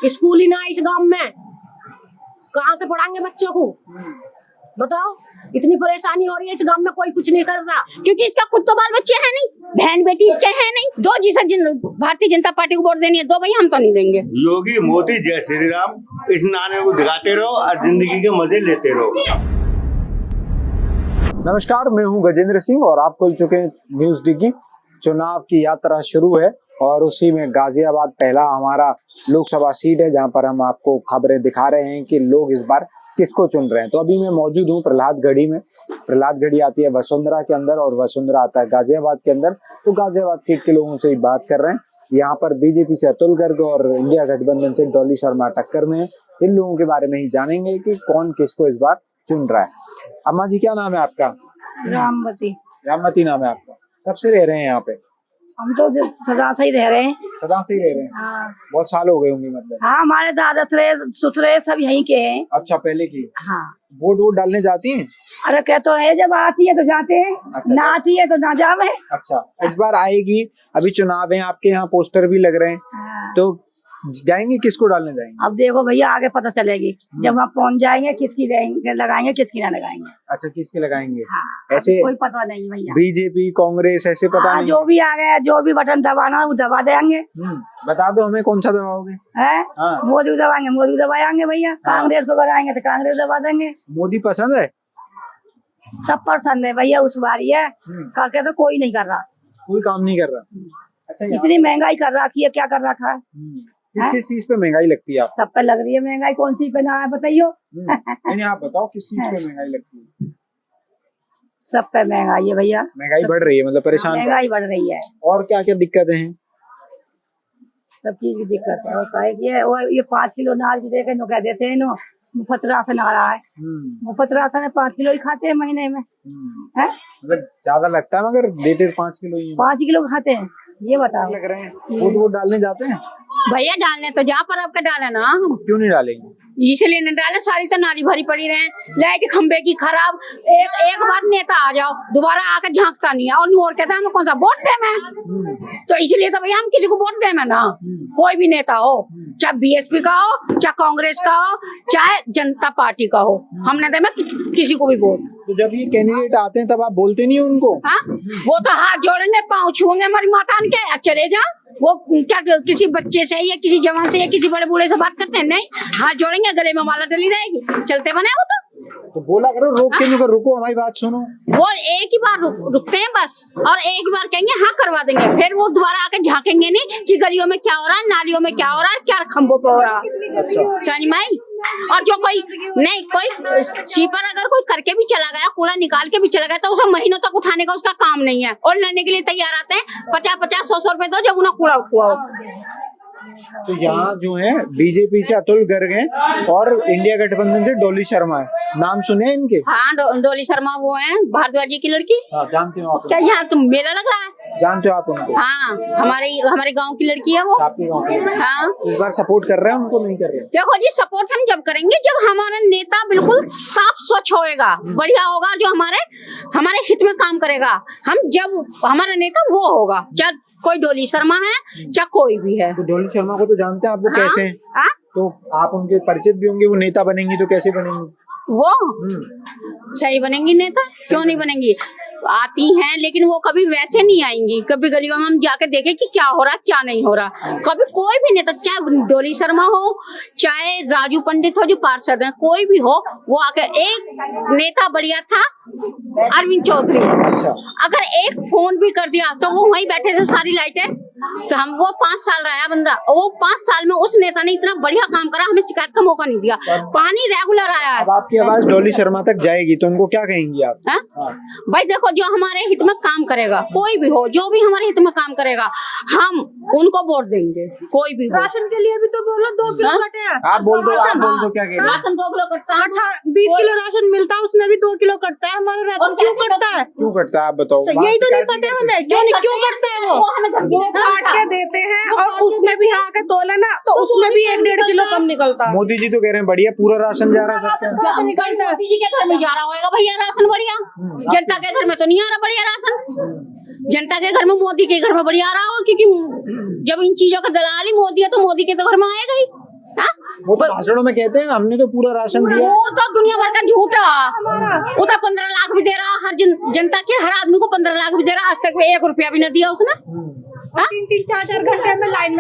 School ही ना है इस गांव में, कहाँ से पढ़ाएंगे बच्चों को? बताओ, इतनी परेशानी हो रही है इस गांव में, कोई कुछ नहीं कर रहा, क्योंकि इसका खुद तो बाल बच्चे हैं नहीं, बहन बेटी इसके हैं नहीं। दो जिसे भारतीय जनता पार्टी को वोट देनी है, दो भाई हम तो नहीं देंगे। योगी मोदी जय श्री राम, इस नारे को दिखाते रहो और जिंदगी के मजे लेते रहो। नमस्कार, मैं हूं गजेंद्र सिंह और आप खुल चुके हैं न्यूज डिग्गी। चुनाव की यात्रा शुरू है और उसी में गाजियाबाद पहला हमारा लोकसभा सीट है, जहां पर हम आपको खबरें दिखा रहे हैं कि लोग इस बार किसको चुन रहे हैं। तो अभी मैं मौजूद हूं प्रहलादगढ़ी में। प्रहलादगढ़ी आती है वसुंधरा के अंदर और वसुंधरा आता है गाजियाबाद के अंदर। तो गाजियाबाद सीट के लोगों से ही बात कर रहे हैं। यहाँ पर बीजेपी से अतुल गर्ग और इंडिया गठबंधन से डॉली शर्मा टक्कर में है। इन लोगों के बारे में ही जानेंगे कि कौन किसको इस बार चुन रहा है। अम्मा जी, क्या नाम है आपका? रामवती। रामवती नाम है आपका। कब से रह रहे हैं यहाँ पे? हम तो सदा से ही रह रहे हैं। सदा से ही रह रहे हैं? हाँ। बहुत साल हो गए होंगे मतलब? हाँ, हमारे दादा ससुरे सब यहीं के हैं। अच्छा, पहले की? हाँ। वोट डालने जाती हैं? अरे कह तो रहे, जब आती है तो जाते हैं। अच्छा। ना आती है तो ना जावे। अच्छा, इस बार आएगी, अभी चुनाव है, आपके यहाँ पोस्टर भी लग रहे हैं। हाँ। तो जाएंगे, किसको डालने जाएंगे? अब देखो भैया, आगे पता चलेगी जब वहाँ पहुँच जाएंगे, किसकी लगाएंगे किसकी ना लगाएंगे। अच्छा, किसके लगाएंगे? हाँ। ऐसे कोई पता नहीं भैया। बीजेपी कांग्रेस ऐसे पता नहीं? जो भी आ गया, जो भी बटन दबाना वो दबा देंगे। बता दो हमें, कौन सा दबाओगे? है हाँ। मोदी को दबाएंगे, मोदी को दबाएंगे भैया। कांग्रेस को लगाएंगे तो कांग्रेस दबा देंगे। मोदी पसंद है? सब पसंद है भैया, उस बारी है करके तो कोई नहीं कर रहा, कोई काम नहीं कर रहा। अच्छा, इतनी महंगाई कर रखी है, क्या कर रखा है? किस किस चीज पे महंगाई लगती है? आप सब पे लग रही है महंगाई, कौन सी पे ना है बताइयो। नहीं, आप बताओ किस चीज पे महंगाई लगती है? सब पे महंगाई है भैया। महंगाई बढ़ रही है, मतलब परेशान? महंगाई बढ़ रही है। और क्या क्या दिक्कतें हैं? सब चीज की दिक्कत है। होता है कि ये 5 किलो अनाज भी देखे नो कह देते हैं नो मुफ्त राशन आ रहा है। मुफ्त राशन है, 5 किलो ही खाते हैं महीने में। है मतलब ज्यादा लगता है, मगर देते 5 किलो ही। 5 किलो खाते हैं, ये बताओ। लग रहे हैं वोट डालने जाते हैं भैया? डालने तो जहाँ पर आपका डाले ना, क्यों नहीं डालेंगे? इसलिए नहीं डाले, सारी तो नाली भरी पड़ी रहे, लाइट खंबे की खराब। एक बार नेता आ जाओ, दोबारा आकर झांकता नहीं है और नोर कहता है हमें कौन सा वोट दे मैं। तो इसलिए तो भैया हम किसी को वोट दे मैं ना, कोई भी नेता हो, चाहे बीएसपी का हो, चाहे कांग्रेस का हो, चाहे जनता पार्टी का हो, हमने दे मैं किसी को भी वोट। तो जब ये कैंडिडेट आते हैं तब आप बोलते नहीं उनको? हाँ, वो तो हाथ जोड़ेंगे, पाँव छुएंगे हमारी माता के, चले जा। वो क्या किसी बच्चे से या किसी जवान से या किसी बड़े बूढ़े से बात करते हैं? नहीं, हाथ जोड़ेंगे, गले में माला डली रहेगी, चलते बने वो तो बोला करो, रोक के नहीं, रुको हमारी बात सुनो। वो एक ही बार रुकते हैं बस, और एक ही बार कहेंगे हाँ करवा देंगे, फिर वो दोबारा आके झांकेंगे नहीं कि गलियों में क्या हो रहा है, नालियों में क्या हो रहा है, क्या खंभों पे हो रहा है। अच्छा। समझ में आई? और जो कोई नहीं, कोई सीपर अगर कोई करके भी चला गया, कूड़ा निकाल के भी चला गया, तो उसे महीनों तक उठाने का उसका काम नहीं है, और लड़ने के लिए तैयार आते हैं। 50-50, 100-100 रुपए दो जब उन्हें कूड़ा उठवाओ। तो यहाँ जो है बीजेपी से अतुल गर्ग हैं और इंडिया गठबंधन से डॉली शर्मा है। नाम सुने हैं इनके? हाँ, डॉली शर्मा वो है भारद्वाज जी की लड़की। हाँ, जानते हो आप? क्या यहाँ तुम मेला लग रहा है? जानते हो आप उनको? हाँ, हमारे गांव की लड़की है वो। आपके गांव की? हाँ। इस बार सपोर्ट कर रहे हैं उनको, नहीं कर रहे? देखो जी, सपोर्ट हम जब करेंगे जब हमारा नेता बिल्कुल साफ स्वच्छ होएगा, बढ़िया होगा, जो हमारे हित में काम करेगा। हम जब हमारा नेता वो होगा, चाहे कोई डॉली शर्मा है चाहे कोई भी है। तो डॉली शर्मा को तो जानते हैं आप, वो कैसे हैं? हाँ? तो आप उनके परिचित भी होंगे, वो नेता बनेंगी तो कैसे बनेंगी? वो सही बनेंगी नेता, क्यों नहीं बनेंगी? आती हैं, लेकिन वो कभी वैसे नहीं आएंगी। कभी गलियों में हम जाके देखें कि क्या हो रहा क्या नहीं हो रहा। कभी कोई भी नेता, चाहे डॉली शर्मा हो, चाहे राजू पंडित हो जो पार्षद हैं, कोई भी हो, वो आके एक नेता बढ़िया था अरविंद चौधरी। अच्छा। अगर एक फोन भी कर दिया तो वो वहीं बैठे से सारी लाइटें, तो हम वो 5 साल रहा बंदा, वो 5 साल में उस नेता ने इतना बढ़िया काम करा, हमें शिकायत का मौका नहीं दिया, पानी रेगुलर आया है। अब आपकी आवाज डॉली शर्मा तक जाएगी तो उनको क्या कहेंगी आप? हाँ? भाई देखो, जो हमारे हित में काम करेगा, कोई भी हो, जो भी हमारे हित में काम करेगा, हम उनको वोट देंगे, कोई भी। राशन के लिए भी तो बोलो 2 किलो कटे हैं। आप बोल दो, क्या कह रहे हैं? राशन 2 किलो कटता है, 20 किलो राशन मिलता है, उसमें भी 2 किलो कटता है। हमारा राशन क्यों कटता है? क्यों कटता है आप बताओ? यही तो नहीं पता हमें, क्यों कटता है? वो हमें काट के देते हैं और उसमें भी आके तोले ना, तो उसमें भी 1-1.5 किलो कम निकलता है। मोदी जी तो कह रहे हैं बढ़िया पूरा राशन जा रहा है सबके। मोदी जी के घर में जा रहा होगा भैया राशन बढ़िया, जनता के घर में तो नहीं आ रहा बढ़िया राशन। जनता के घर में, मोदी के घर में बढ़िया आ रहा होगा, क्योंकि जब इन चीजों का दलाल ही मोदी है तो मोदी के तो घर में आएगा ही। वो तो भाषणों में कहते हैं हमने तो पूरा राशन दिया। वो तो दुनिया भर का झूठा। वो तो 15 लाख भी दे रहा, हर जनता के हर आदमी को 15 लाख भी दे रहा, आज तक 1 रुपया भी न दिया उसने। 3-3, 4-4 घंटे में लाइन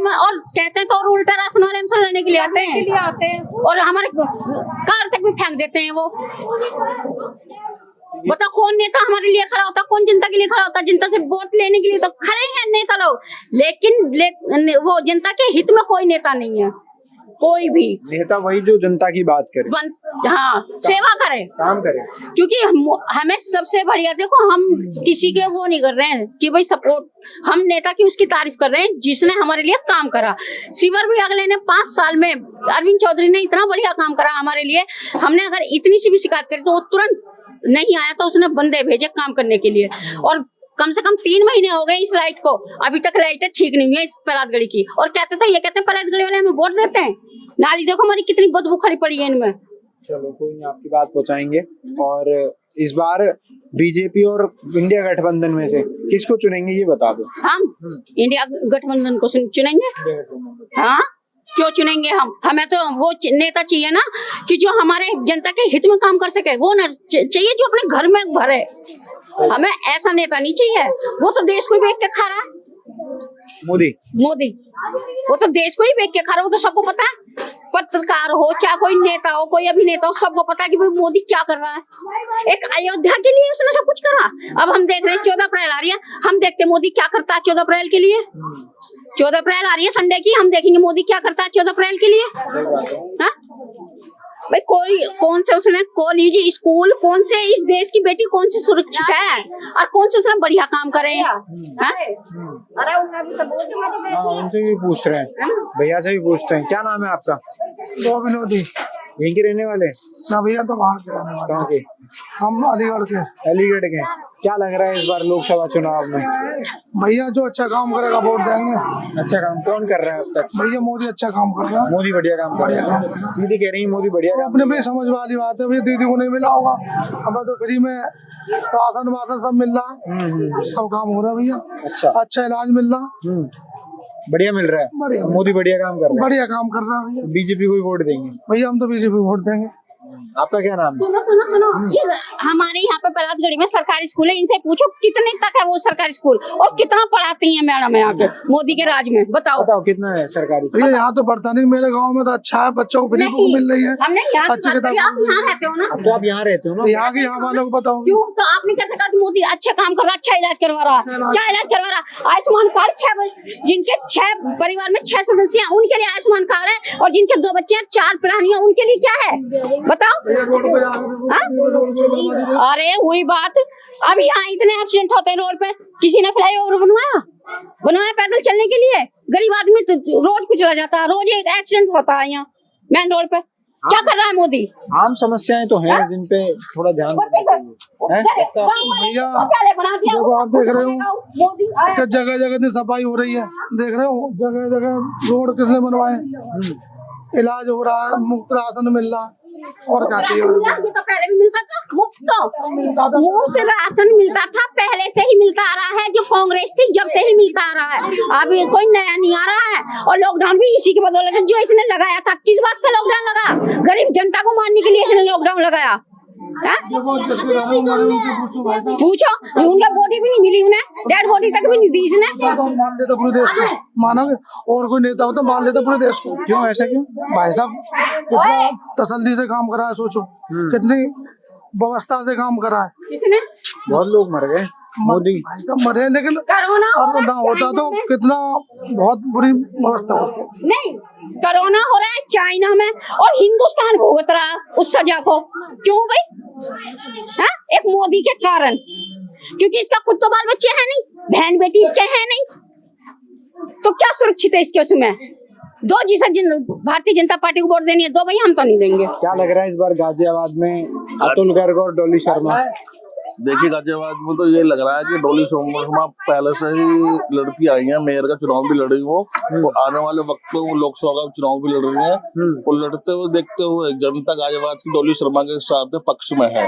में और कहते हैं तो और उल्टा राशन वाले हमसे लड़ने के लिए आते हैं और हमारे कार तक भी फेंक देते हैं। वो बताओ कौन नेता हमारे लिए खड़ा होता, कौन जनता के लिए खड़ा होता? जनता से वोट लेने के लिए तो खड़े हैं नेता लोग, लेकिन वो जनता के हित में कोई नेता नहीं है। कोई भी नेता वही जो जनता की बात करे, हाँ सेवा करे, काम करे। क्योंकि हमें सबसे बढ़िया, देखो हम किसी के वो नहीं कर रहे हैं कि भाई सपोर्ट, हम नेता की उसकी तारीफ कर रहे हैं जिसने हमारे लिए काम करा। सीवर भी अगले ने 5 साल में अरविंद चौधरी ने इतना बढ़िया काम करा हमारे लिए। हमने अगर इतनी सी भी शिकायत करी तो वो तुरंत नहीं आया, तो उसने बंदे भेजे काम करने के लिए। और कम से कम 3 महीने हो गए इस लाइट को, अभी तक लाइटें ठीक नहीं है इस पलातगढ़ी की। और कहते थे, ये कहते हैं पलातगढ़ी वाले हमें वोट देते हैं। नाली देखो हमारी कितनी बदबू खड़ी पड़ी है इनमें। चलो कोई नहीं, आपकी बात पहुंचाएंगे। और इस बार बीजेपी और इंडिया गठबंधन में से किसको चुनेंगे ये बता दो। हम इंडिया गठबंधन को चुनेंगे। हाँ क्यों चुनेंगे हम? हमें तो वो नेता चाहिए ना कि जो हमारे जनता के हित में काम कर सके, वो ना चाहिए जो अपने घर में भरे। हमें ऐसा नेता नहीं चाहिए, वो तो देश को ही बेच के खा रहा है। मोदी वो तो देश को ही बेच के खा रहा है, वो तो सबको पता है। पत्रकार हो चाहे कोई नेता हो, कोई अभिनेता हो, सबको पता है कि भाई मोदी क्या कर रहा है। एक अयोध्या के लिए उसने सब कुछ करा। अब हम देख रहे हैं 14 अप्रैल आ रही है, हम देखते मोदी क्या करता है 14 अप्रैल के लिए। 14 अप्रैल आ रही है संडे की, हम देखेंगे मोदी क्या करता है 14 अप्रैल के लिए। हाँ भाई कौन से उसने कॉलेज स्कूल, कौन से इस देश की बेटी कौन सी सुरक्षित है और कौन से उसने बढ़िया काम करे। उनसे भी पूछ रहे हैं, भैया से भी पूछते हैं। क्या नाम है आपका? विनोदी। यहीं के रहने वाले? ना भैया तो बाहर के रहने वाले। कहाँ के? हम अलीगढ़ के। अलीगढ़ के। क्या लग रहा है इस बार लोकसभा चुनाव में? भैया जो अच्छा काम करेगा वोट देंगे। अच्छा काम कौन कर रहा है अब तक? भैया मोदी अच्छा काम कर रहा है। मोदी बढ़िया काम कर रहा है। दीदी कह रही है मोदी बढ़िया काम। अपने भी समझ वाली बात है, भैया दीदी को नहीं मिला होगा, हमें तो फ्री में राशन वासन सब मिल रहा है, सब काम हो रहा है भैया। अच्छा इलाज मिल रहा है, बढ़िया मिल रहा है। बढ़िया मोदी बढ़िया काम कर रहा है। बढ़िया काम कर रहा है भैया। बीजेपी को ही वोट देंगे भैया, हम तो बीजेपी को वोट देंगे। आपका क्या नाम है? सुनो ये हमारे यहाँ पे पलातगढ़ी में सरकारी स्कूल है, इनसे पूछो कितने तक है वो सरकारी स्कूल और कितना पढ़ाती हैं मैडम यहाँ के मोदी के राज में। बताओ कितना है सरकारी स्कूल? भैया यहाँ तो पढ़ता नहीं, मेरे गांव में तो अच्छा है, बच्चों को फ्री बुक मिल रही है। हमने यहाँ अच्छी किताब। आप यहाँ रहते हो ना, अब तो आप यहाँ रहते हो ना, यहाँ के यहाँ वालों को बताओ क्यों? तो आपने कैसे कहा कि मोदी अच्छा काम कर रहा, अच्छा इलाज करवा रहा? क्या इलाज करवा रहा? आयुष्मान कार्ड जिनके 6 परिवार में 6 सदस्य हैं उनके लिए आयुष्मान कार्ड है, और जिनके 2 बच्चे हैं 4 प्राणियां उनके लिए क्या है बताओ। अरे वही बात, अब यहाँ इतने एक्सीडेंट होते हैं रोड पे, किसी ने फ्लाईओवर बनवाया पैदल चलने के लिए, गरीब आदमी तो रोज कुचला जाता है, रोज एक एक्सीडेंट होता है यहाँ मेन रोड पे। क्या कर रहा है मोदी? आम समस्याएं तो हैं जिन पे थोड़ा ध्यान भैया देखो, आप देख रहे हो जगह जगह सफाई हो रही है, देख रहे हो जगह जगह रोड किसने बनवाए, इलाज हो रहा है, मुफ्त राशन मिल रहा है, और क्या चाहिए? ये तो पहले भी मिलता था, मुफ्त राशन मिलता था, पहले से ही मिलता आ रहा है, जो कांग्रेस थी जब से ही मिलता आ रहा है, अभी कोई नया नहीं आ रहा है। और लॉकडाउन भी इसी के बदौलत जो इसने लगाया था। किस बात का लॉकडाउन लगा? गरीब जनता को मारने के लिए इसने लॉकडाउन लगाया। पूछो, उनका बॉडी भी नहीं मिली, उन्हें डेड बॉडी तक भी नहीं दी इसने। मान लेता पूरे देश को, मानोगे? और कोई नेता हो तो मान लेता पूरे देश को। क्यों ऐसा क्यों? भाई साहब कितना तसल्ली से काम करा है, सोचो कितनी व्यवस्था से काम करा है। किसने? बहुत लोग मर गए, मोदी भाई साहब मरे, लेकिन कोरोना और ना होता तो कितना बहुत बुरी व्यवस्था होती। नहीं, कोरोना हो रहा है चाइना में और हिंदुस्तान भुगत रहा है उस सजा को। क्यों भाई? हाँ? एक मोदी के कारण, क्योंकि इसका खुद तो बाल बच्चे हैं नहीं, बहन बेटी इसके हैं नहीं, तो क्या सुरक्षित है इसके उसमें? दो जिसे भारतीय जनता पार्टी को वोट देनी है, दो भाई, हम तो नहीं देंगे। क्या लग रहा है इस बार गाजियाबाद में अतुल गर्ग और डॉली शर्मा? देखिए गाजियाबाद में तो ये लग रहा है कि डॉली शर्मा पहले से ही लड़ती आई हैं, मेयर का चुनाव भी लड़ रही वो आने वाले वक्त में वो लोकसभा का चुनाव भी लड़ रही है। वो लड़ते हुए देखते हुए जनता गाजियाबाद की डॉली शर्मा के साथ पक्ष में है।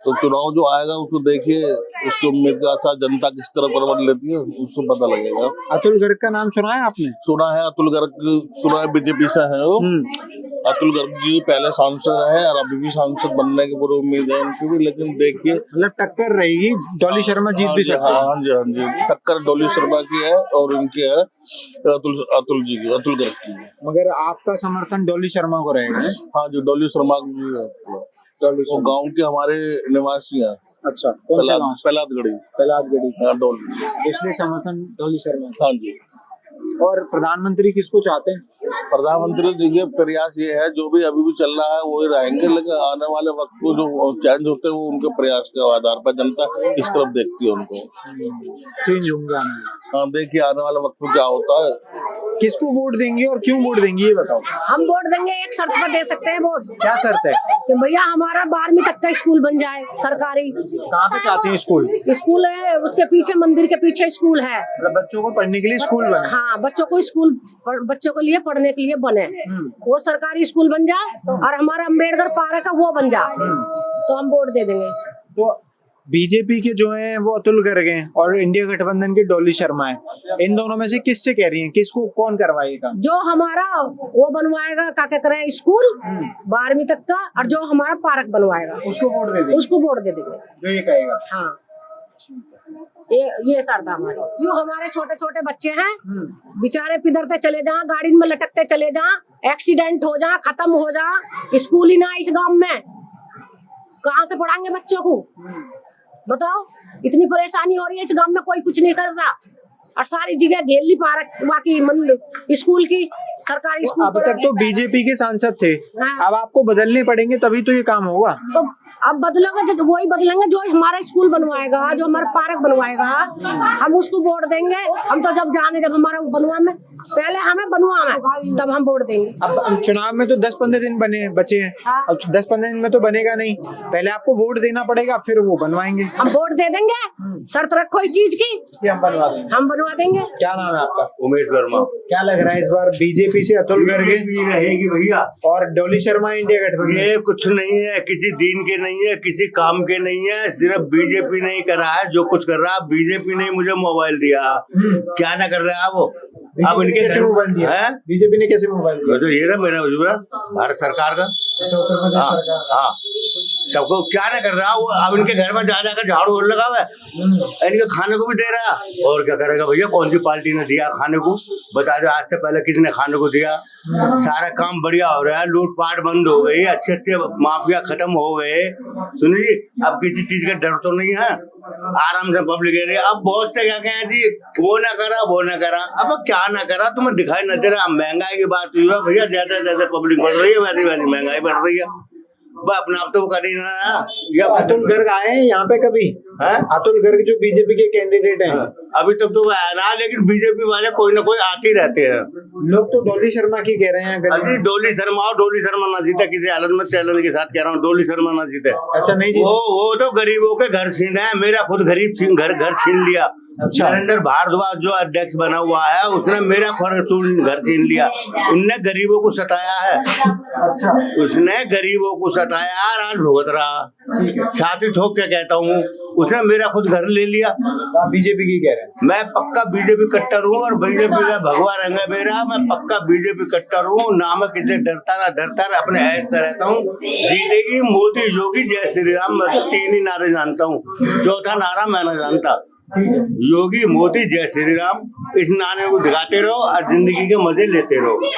तो चुनाव जो आएगा उसको देखिए, उसकी उम्मीद के साथ जनता किस तरह परवड़ लेती है उसको पता लगेगा। अतुल गर्ग का नाम सुना है आपने? सुना है अतुल गर्ग, सुना है बीजेपी से है वो। अतुल गर्ग जी पहले सांसद रहे और अभी भी सांसद बनने की पूरी उम्मीद है उनकी भी, लेकिन देखिए मतलब टक्कर रहेगी, डॉली शर्मा जीत भी सकते हैं। हाँ जी, हाँ जी, टक्कर डॉली शर्मा की है और इनकी है अतुल जी की, अतुल गर्ग की। मगर आपका समर्थन डॉली शर्मा को रहेगा? हाँ जी, डॉली शर्मा जी है, वो गाँव के हमारे निवासी हैं। अच्छा, कौन सा गाँव? पलादगढ़ी। पलादगढ़ी। डॉली, इसलिए समर्थन डॉली शर्मा। हाँ जी। और प्रधानमंत्री किसको चाहते हैं? प्रधानमंत्री जी के प्रयास ये है, जो भी अभी भी चल रहा है वही रहेंगे, लेकिन आने वाले वक्त को जो चेंज होते हैं वो उनके प्रयास के आधार पर जनता इस तरफ देखती है उनको। चेंज होंगे आने वाले। हाँ, देखिए आने वाले वक्त में क्या होता है। किसको वोट देंगे और क्यों वोट देंगे ये बताओ। हम वोट देंगे, एक शर्त पर दे सकते हैं वोट। क्या शर्त है? कि भैया हमारा 12वीं तक का स्कूल बन जाए सरकारी। कहाँ पे चाहते हैं स्कूल? स्कूल है उसके पीछे, मंदिर के पीछे स्कूल है। मतलब बच्चों को पढ़ने के लिए स्कूल बने। हाँ, बच्चों को स्कूल, बच्चों के लिए पढ़ने के लिए बने, वो सरकारी स्कूल बन जाए और हमारा अम्बेडकर पार्क है वो बन जाए, तो हम वोट दे देंगे। तो बीजेपी के जो हैं वो अतुल गर्ग हैं और इंडिया गठबंधन के डॉली शर्मा है, इन दोनों में से किससे कह रही हैं, किसको कौन करवाएगा? जो हमारा वो बनवाएगा क्या करें स्कूल 12वीं तक का, और जो हमारा पार्क बनवाएगा उसको वोट दे देंगे। उसको वोट दे देंगे, जो ये कहेगा। हाँ, ये शर्त है हमारी। क्यों, हमारे छोटे छोटे बच्चे हैं बेचारे पिधरते चले जा, गाड़ी में लटकते चले जा, एक्सीडेंट हो जा, खत्म हो जा, स्कूल ही ना इस गांव में, कहाँ से पढ़ाएंगे बच्चों को बताओ। इतनी परेशानी हो रही है इस गांव में, कोई कुछ नहीं कर रहा, और सारी जगह घेर ली पार्क वाकी स्कूल की, सरकारी स्कूल। अब तक तो बीजेपी के सांसद थे, हाँ। अब आपको बदलने पड़ेंगे तभी तो ये काम होगा। तो अब बदलोगे तो वही बदलेंगे जो हमारा स्कूल बनवाएगा, जो हमारा पार्क बनवाएगा, हम उसको वोट देंगे। हम तो जब हमारा बनवा में, पहले हमें बनवा में, तब हम वोट देंगे। अब चुनाव में तो 10-15 दिन बचे हैं, हाँ। अब 10-15 दिन में तो बनेगा नहीं, पहले आपको वोट देना पड़ेगा फिर वो बनवाएंगे। हम वोट दे देंगे, शर्त रखो इस चीज की कि हम बनवा देंगे। हम बनवा देंगे। क्या नाम है आपका? उमेश वर्मा। क्या लग रहा है इस बार बीजेपी से अतुल गर्ग बीजेपी रहेगी भैया, और डॉली शर्मा इंडिया गठबंधन? ये कुछ नहीं है, किसी दीन के नहीं है, किसी काम के नहीं है, सिर्फ बीजेपी नहीं कर रहा है जो कुछ कर रहा है। बीजेपी ने मुझे मोबाइल दिया, क्या ना कर रहा है वो। अब इनके कैसे मोबाइल दिया? बीजेपी ने कैसे मोबाइल दिया? तो ये रहा मेरा भारत सरकार का। उत्तर प्रदेश हाँ, सरकार। हाँ, सबको क्या ना कर रहा वो। अब इनके घर में जा जाकर झाड़ू और लगा हुआ है, इनके खाने को भी दे रहा, और क्या करेगा भैया। कौन सी पार्टी ने दिया खाने को, बता दो आज से पहले किसने खाने को दिया। सारा काम बढ़िया हो रहा है, लूटपाट बंद हो गई, अच्छे अच्छे माफिया खत्म हो गए। सुनिए, अब किसी चीज का डर तो नहीं है, आराम से पब्लिक एरिया। अब बहुत से क्या कहें जी, वो ना करा वो ना करा, अब क्या ना करा तुम्हें दिखाई न दे रहा। महंगाई की बात हुई है भैया, ज्यादा से ज्यादा पब्लिक बढ़ रही है, वैसी वैसी महंगाई बढ़ रही है। अपना आप तो कर ही ना। या अतुल गर्ग आए हैं यहाँ पे कभी? अतुल गर्ग जो बीजेपी के कैंडिडेट हैं, अभी तक तो आया ना, लेकिन बीजेपी वाले कोई ना कोई आते ही रहते हैं। लोग तो डॉली शर्मा की कह रहे हैं। अरे डॉली शर्मा ना जीता किसी हालत में, चैलेंज के साथ कह रहा हूँ, डॉली शर्मा ना जीते। अच्छा, नहीं जी, वो तो गरीबों के घर छीन रहे हैं। मेरा खुद गरीब घर छीन लिया। अच्छा। नरेंद्र भारद्वाज जो अध्यक्ष बना हुआ है, उसने मेरा घर छीन लिया। उनने गरीबों को सताया है। अच्छा, उसने गरीबों को सताया, आज भुगत रहा। छाती ठोक के कहता हूँ, उसने मेरा खुद घर ले लिया। आप बीजेपी की कह रहे हैं? मैं पक्का बीजेपी कट्टर हूँ, और बीजेपी का भगवा रंग है मेरा। मैं पक्का बीजेपी कट्टर हूँ, ना मैं किसी डरता ना डरता, अपने ऐश से रहता हूँ। जीतेगी मोदी योगी जय श्री राम, मैं तो 3 ही नारे जानता हूँ, चौथा नारा मैं ना जानता। योगी मोदी जय श्री राम, इस नारे को दिखाते रहो और जिंदगी के मजे लेते रहो।